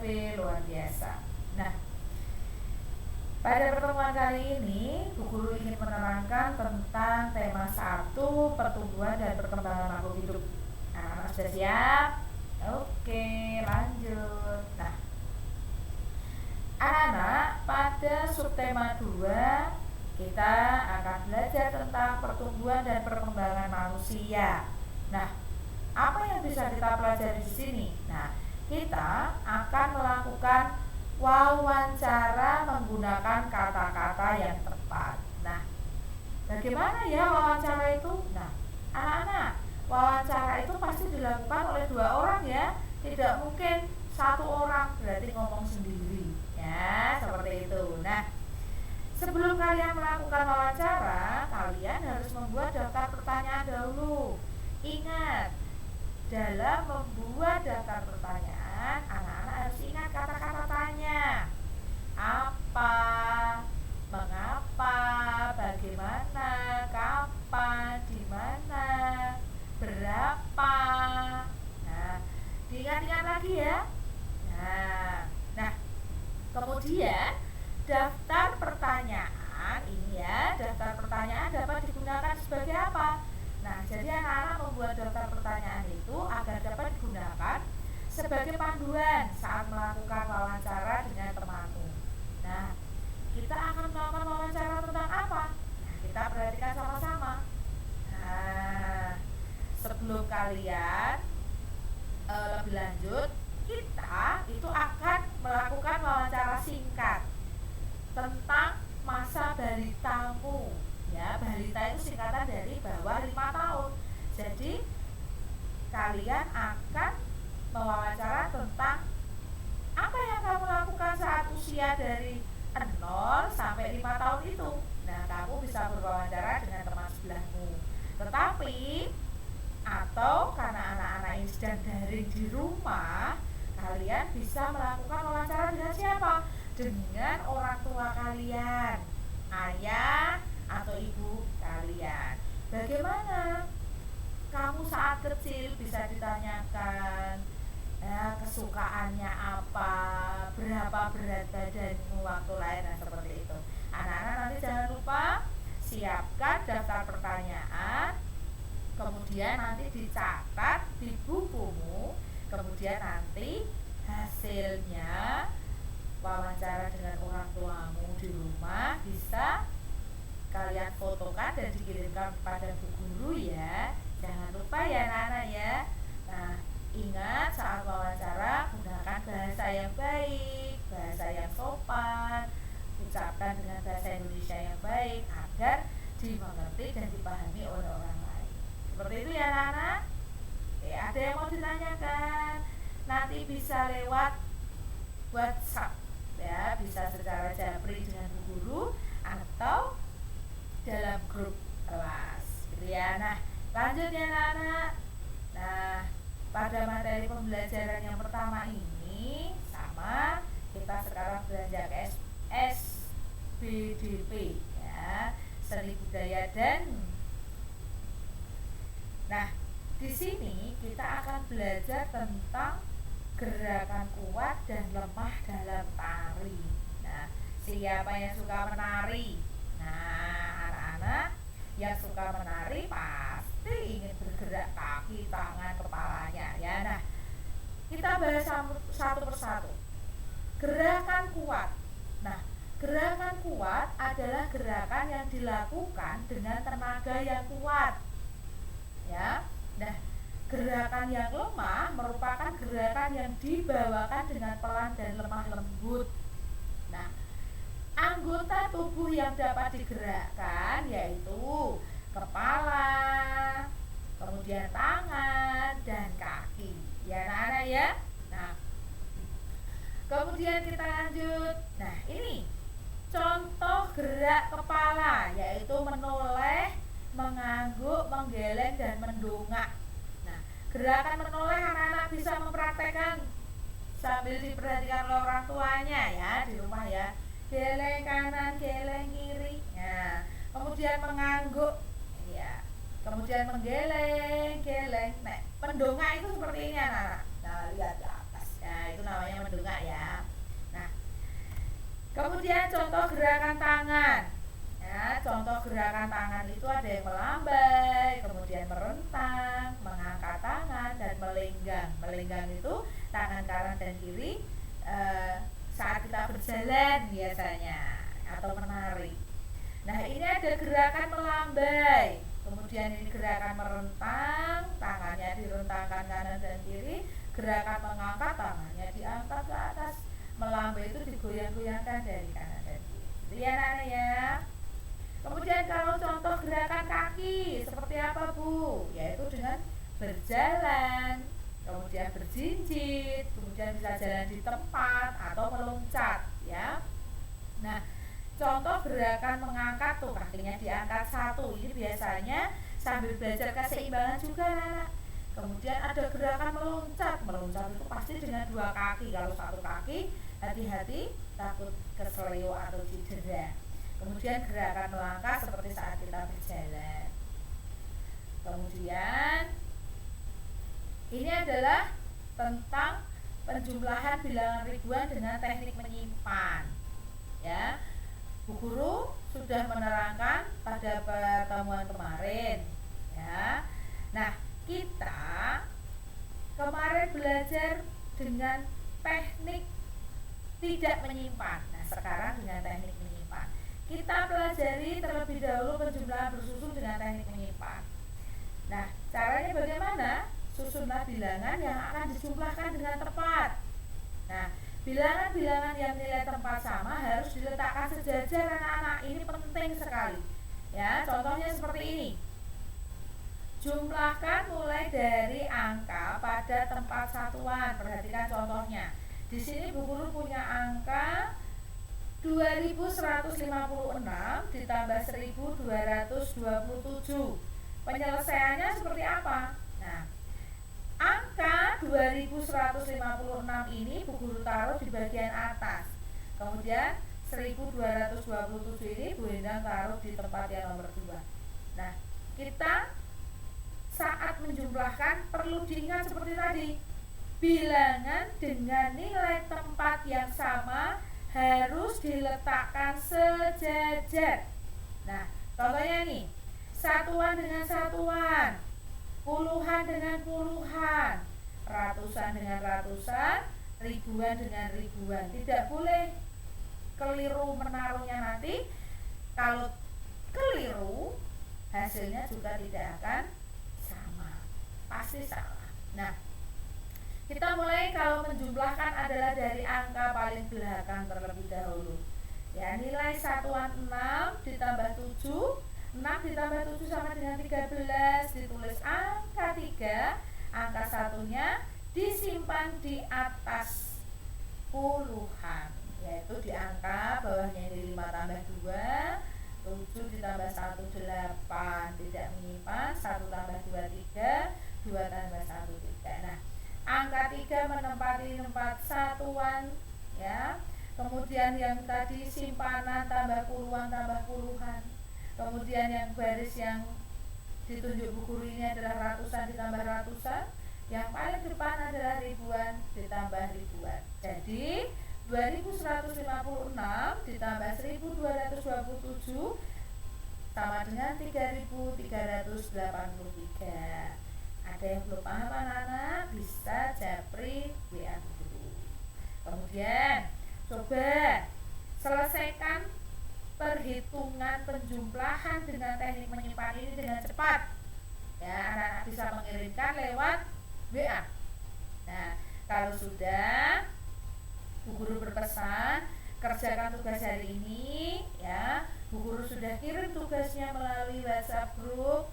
luar biasa. Nah, pada pertemuan kali ini, Bu Guru ingin menerangkan tentang tema 1, pertumbuhan dan perkembangan makhluk hidup. Anak-anak sudah siap? Oke, lanjut. Nah, anak-anak, pada subtema 2 kita akan belajar tentang pertumbuhan dan perkembangan manusia. Nah, apa yang bisa kita pelajari di sini? Nah, kita akan melakukan wawancara menggunakan kata-kata yang tepat. Nah, bagaimana ya wawancara itu? Nah, anak-anak, wawancara itu pasti dilakukan oleh 2 orang ya. Tidak mungkin 1 orang, berarti ngomong sendiri. Ya, seperti itu. Nah, sebelum kalian melakukan wawancara, kalian harus membuat daftar pertanyaan dahulu. Ingat, dalam membuat daftar pertanyaan, anak-anak harus ingat kata-kata tanya. Apa, mengapa, bagaimana, kapan, di mana, berapa. Nah, diingat-ingat lagi ya. Nah, kemudian daftar pertanyaan ini ya, daftar pertanyaan dapat digunakan sebagai apa? Nah, jadi anak-anak membuat daftar pertanyaan itu agar dapat digunakan sebagai panduan saat melakukan wawancara dengan temanmu. Nah, kita akan melakukan wawancara tentang apa? Nah, kita perhatikan sama-sama. Nah, sebelum kalian lebih lanjut, kita itu akan melakukan wawancara singkat tentang masa balitamu. Ya, balita itu singkatan dari bawah 5 tahun. Jadi kalian akan mewawancara tentang apa yang kamu lakukan saat usia dari 0 sampai 5 tahun itu. Nah, kamu bisa berwawancara dengan teman sebelahmu. Tetapi atau karena anak-anak ini sedang daring di rumah, kalian bisa melakukan wawancara dengan siapa? Dengan orang tua kalian, ayah atau ibu kalian. Bagaimana kamu saat kecil, bisa ditanyakan kesukaannya apa, berapa berat badanmu waktu lahir, dan seperti itu. Anak-anak nanti jangan lupa siapkan daftar pertanyaan, kemudian nanti dicatat di bukumu, kemudian nanti hasilnya wawancara dengan orang tuamu di rumah bisa kalian fotokan dan dikirimkan kepada Bu Guru ya. Jangan lupa ya anak-anak ya. Nah, ingat saat wawancara gunakan bahasa yang baik, bahasa yang sopan, ucapkan dengan bahasa Indonesia yang baik agar dimengerti dan dipahami oleh orang lain. Seperti itu ya anak-anak. Ada yang mau ditanyakan? Nanti bisa lewat WhatsApp ya, bisa secara japri dengan Bu Guru atau dalam grup kelas gitu ya. Nah, lanjut ya anak-anak. Nah, pada materi pembelajaran yang pertama ini sama, kita sekarang belajar SBDP ya, seni budaya dan. Nah, di sini kita akan belajar tentang gerakan kuat dan lemah dalam tari. Nah, siapa yang suka menari? Nah, anak-anak yang suka menari pasti ingin bergerak kaki, tangan, kepalanya ya. Nah, kita bahas satu persatu. Gerakan kuat. Nah, gerakan kuat adalah gerakan yang dilakukan dengan tenaga yang kuat ya. Nah, gerakan yang lemah merupakan gerakan yang dibawakan dengan pelan dan lemah lembut. Nah, anggota tubuh yang dapat digerakkan yaitu kepala, kemudian tangan dan kaki ya anak-anak ya. Nah, kemudian kita lanjut. Nah, ini contoh gerak kepala yaitu menoleh, mengangguk, menggeleng dan mendongak. Nah, gerakan menoleh anak-anak bisa mempraktekkan sambil diperhatikan oleh orang tuanya ya di rumah ya. Geleng kanan, geleng kiri. Nah, kemudian mengangguk ya. Kemudian menggeleng, geleng. Nah, mendongak itu seperti ini anak-anak. Nah, lihat ke atas. Nah, itu namanya namanya mendongak ya. Nah, kemudian contoh gerakan tangan. Ya, contoh gerakan tangan itu ada yang melambai, kemudian merentang, mengangkat tangan, dan melenggang. Melenggang itu tangan kanan dan kiri saat kita berjalan biasanya, atau menari. Nah, ini ada gerakan melambai, kemudian ini gerakan merentang, tangannya direntangkan kanan dan kiri. Gerakan mengangkat, tangannya diangkat ke atas. Melambai itu digoyang-goyangkan dari kanan dan kiri. Itu ya anak-anak ya. Kemudian kalau contoh gerakan kaki seperti apa Bu? Yaitu dengan berjalan, kemudian berjinjit, kemudian bisa jalan di tempat atau meloncat ya. Nah, contoh gerakan mengangkat tuh kakinya diangkat satu, ini biasanya sambil belajar keseimbangan juga anak. Kemudian ada gerakan meloncat. Meloncat itu pasti dengan dua kaki. Kalau satu kaki hati-hati takut keseleo atau cedera. Kemudian gerakan melangkah seperti saat kita berjalan. Kemudian ini adalah tentang penjumlahan bilangan ribuan dengan teknik menyimpan. Ya, Bu Guru sudah menerangkan pada pertemuan kemarin. Ya, nah kita kemarin belajar dengan teknik tidak menyimpan. Nah, sekarang dengan teknik menyimpan. Kita pelajari terlebih dahulu penjumlahan bersusun dengan teknik menyimpan. Nah, caranya bagaimana? Susunlah bilangan yang akan dijumlahkan dengan tepat. Nah, bilangan-bilangan yang nilai tempat sama harus diletakkan sejajar anak-anak. Ini penting sekali. Ya, contohnya seperti ini. Jumlahkan mulai dari angka pada tempat satuan. Perhatikan contohnya. Di sini Bu Guru punya angka 2156 ditambah 1227. Penyelesaiannya seperti apa? Nah, angka 2156 ini Bu Guru taruh di bagian atas. Kemudian 1227 ini Bu Endang taruh di tempat yang nomor 2. Nah, kita saat menjumlahkan perlu diingat seperti tadi. Bilangan dengan nilai tempat yang sama harus diletakkan sejajar. Nah, contohnya nih, satuan dengan satuan, puluhan dengan puluhan, ratusan dengan ratusan, ribuan dengan ribuan. Tidak boleh keliru menaruhnya nanti. Kalau keliru, hasilnya juga tidak akan sama, pasti salah. Nah, kita mulai kalau menjumlahkan adalah dari angka paling belakang terlebih dahulu. Ya, nilai satuan 6 ditambah 7. 6 ditambah 7 sama dengan 13. Ditulis angka 3. Angka satunya disimpan di atas puluhan, yaitu di angka bawahnya ini 5 tambah 2. 7 ditambah 1 8. Tidak menyimpan. 1 tambah 2 3. 2 tambah 1 3. Nah, angka 3 menempati tempat satuan ya. Kemudian yang tadi simpanan tambah puluhan tambah puluhan. Kemudian yang baris yang ditunjuk Bu Guru ini adalah ratusan ditambah ratusan. Yang paling depan adalah ribuan ditambah ribuan. Jadi 2156 ditambah 1227 sama dengan 3383. Ada yang belum paham anak-anak, bisa japri WA dulu. Kemudian coba selesaikan perhitungan penjumlahan dengan teknik menyimpan ini dengan cepat. Ya, anak-anak bisa mengirimkan lewat WA. Nah, kalau sudah, Bu Guru berpesan kerjakan tugas hari ini ya. Bu Guru sudah kirim tugasnya melalui WhatsApp grup.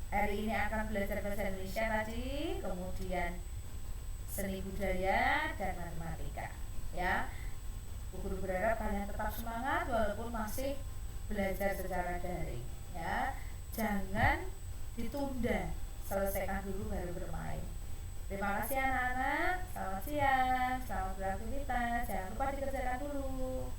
Hari ini akan belajar bahasa Indonesia tadi, kemudian seni budaya dan matematika. Ya, Bu Guru berharap kalian tetap semangat walaupun masih belajar secara daring. Ya, jangan ditunda, selesaikan dulu baru bermain. Terima kasih anak-anak. Selamat siang, selamat beraktivitas. Jangan lupa dikerjakan dulu.